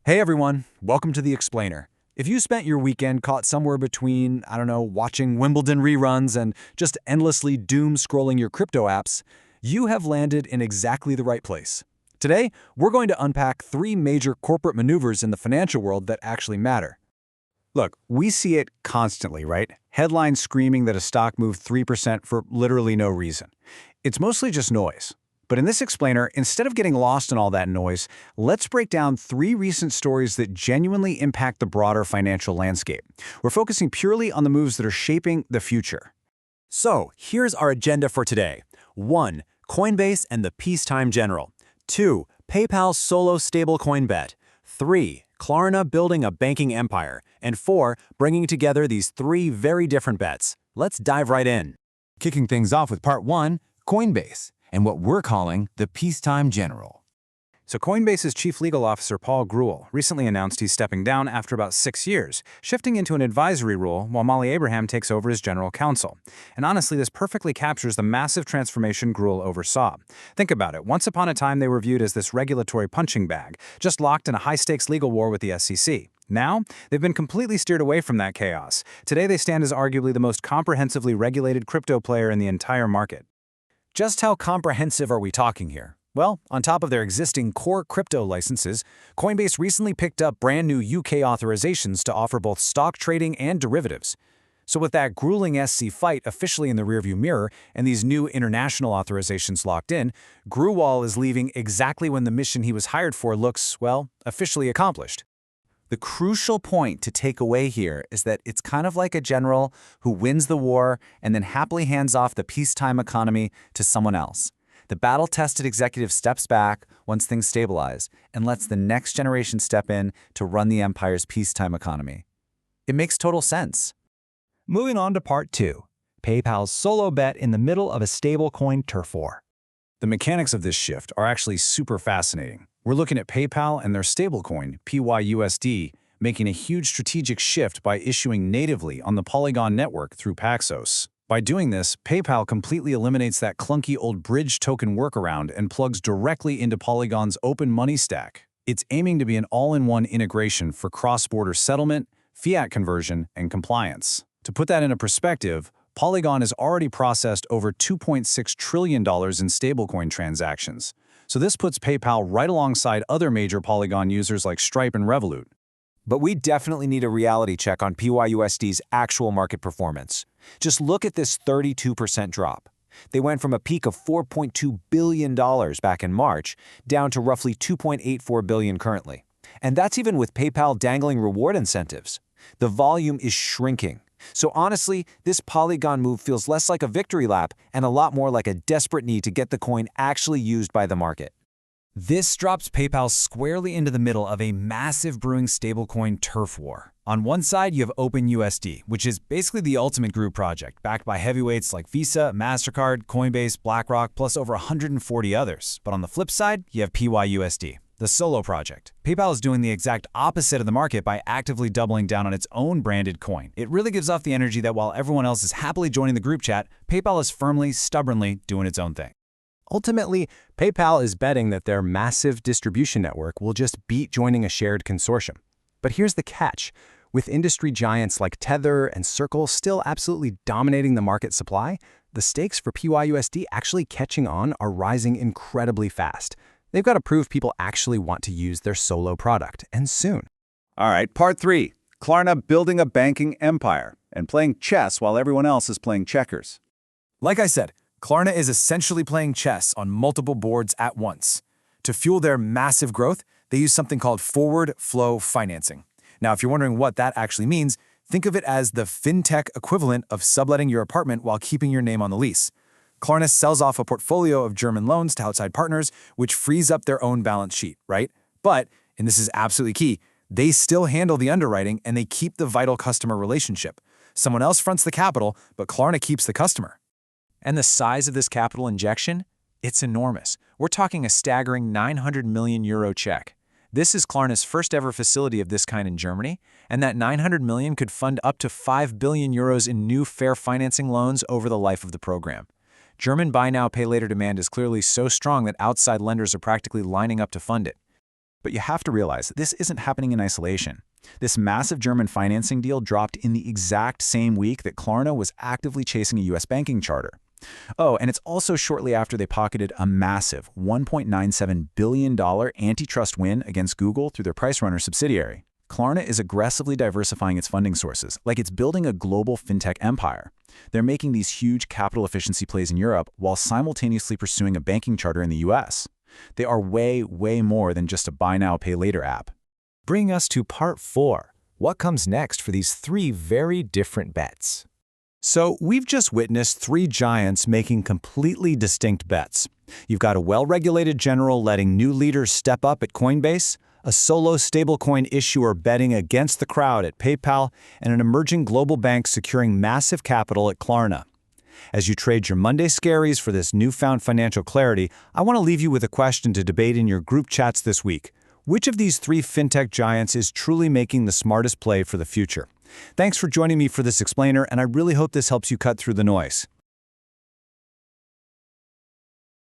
Hey everyone, welcome to The Explainer. If you spent your weekend caught somewhere between, watching Wimbledon reruns and just endlessly doom scrolling your crypto apps, you have landed in exactly the right place. Today, we're going to unpack three major corporate maneuvers in the financial world that actually matter. Look, we see it constantly, right? Headlines screaming that a stock moved 3% for literally no reason. It's mostly just noise. But in this explainer, instead of getting lost in all that noise, let's break down three recent stories that genuinely impact the broader financial landscape. We're focusing purely on the moves that are shaping the future. So, here's our agenda for today. 1. Coinbase and the peacetime general. 2. PayPal's solo stablecoin bet. 3. Klarna building a banking empire. And 4. Bringing together these three very different bets. Let's dive right in. Kicking things off with part 1, Coinbase, and what we're calling the peacetime general. So Coinbase's chief legal officer Paul Grewal recently announced he's stepping down after about 6 years, shifting into an advisory role while Molly Abraham takes over as general counsel. And honestly, this perfectly captures the massive transformation Grewal oversaw. Think about it. Once upon a time, they were viewed as this regulatory punching bag, just locked in a high-stakes legal war with the SEC. Now, they've been completely steered away from that chaos. Today, they stand as arguably the most comprehensively regulated crypto player in the entire market. Just how comprehensive are we talking here? Well, on top of their existing core crypto licenses, Coinbase recently picked up brand new UK authorizations to offer both stock trading and derivatives. So with that grueling SC fight officially in the rearview mirror and these new international authorizations locked in, Grewal is leaving exactly when the mission he was hired for looks, well, officially accomplished. The crucial point to take away here is that it's kind of like a general who wins the war and then happily hands off the peacetime economy to someone else. The battle-tested executive steps back once things stabilize and lets the next generation step in to run the empire's peacetime economy. It makes total sense. Moving on to part 2, PayPal's solo bet in the middle of a stablecoin turf war. The mechanics of this shift are actually super fascinating. We're looking at PayPal and their stablecoin, PYUSD, making a huge strategic shift by issuing natively on the Polygon network through Paxos. By doing this, PayPal completely eliminates that clunky old bridge token workaround and plugs directly into Polygon's open money stack. It's aiming to be an all-in-one integration for cross-border settlement, fiat conversion, and compliance. To put that into perspective, Polygon has already processed over $2.6 trillion in stablecoin transactions. So this puts PayPal right alongside other major Polygon users like Stripe and Revolut. But we definitely need a reality check on PYUSD's actual market performance. Just look at this 32% drop. They went from a peak of $4.2 billion back in March down to roughly $2.84 billion currently. And that's even with PayPal dangling reward incentives. The volume is shrinking. So honestly, this Polygon move feels less like a victory lap and a lot more like a desperate need to get the coin actually used by the market. This drops PayPal squarely into the middle of a massive brewing stablecoin turf war. On one side, you have OpenUSD, which is basically the ultimate group project, backed by heavyweights like Visa, MasterCard, Coinbase, BlackRock, plus over 140 others. But on the flip side, you have PYUSD, the solo project. PayPal is doing the exact opposite of the market by actively doubling down on its own branded coin. It really gives off the energy that while everyone else is happily joining the group chat, PayPal is firmly, stubbornly doing its own thing. Ultimately, PayPal is betting that their massive distribution network will just beat joining a shared consortium. But here's the catch. With industry giants like Tether and Circle still absolutely dominating the market supply, the stakes for PYUSD actually catching on are rising incredibly fast. They've got to prove people actually want to use their solo product, and soon. All right, part 3, Klarna building a banking empire and playing chess while everyone else is playing checkers. Like I said, Klarna is essentially playing chess on multiple boards at once. To fuel their massive growth, they use something called forward flow financing. Now, if you're wondering what that actually means, think of it as the fintech equivalent of subletting your apartment while keeping your name on the lease. Klarna sells off a portfolio of German loans to outside partners, which frees up their own balance sheet, right? But, and this is absolutely key, they still handle the underwriting and they keep the vital customer relationship. Someone else fronts the capital, but Klarna keeps the customer. And the size of this capital injection? It's enormous. We're talking a staggering €900 million check. This is Klarna's first ever facility of this kind in Germany, and that €900 million could fund up to €5 billion in new fair financing loans over the life of the program. German buy now, pay later demand is clearly so strong that outside lenders are practically lining up to fund it. But you have to realize this isn't happening in isolation. This massive German financing deal dropped in the exact same week that Klarna was actively chasing a U.S. banking charter. Oh, and it's also shortly after they pocketed a massive $1.97 billion antitrust win against Google through their PriceRunner subsidiary. Klarna is aggressively diversifying its funding sources, like it's building a global fintech empire. They're making these huge capital efficiency plays in Europe while simultaneously pursuing a banking charter in the US. They are way, way more than just a buy now, pay later app. Bring us to part 4. What comes next for these 3 very different bets? So we've just witnessed 3 giants making completely distinct bets. You've got a well-regulated general letting new leaders step up at Coinbase, a solo stablecoin issuer betting against the crowd at PayPal, and an emerging global bank securing massive capital at Klarna. As you trade your Monday scaries for this newfound financial clarity, I want to leave you with a question to debate in your group chats this week. Which of these 3 fintech giants is truly making the smartest play for the future? Thanks for joining me for this explainer, and I really hope this helps you cut through the noise.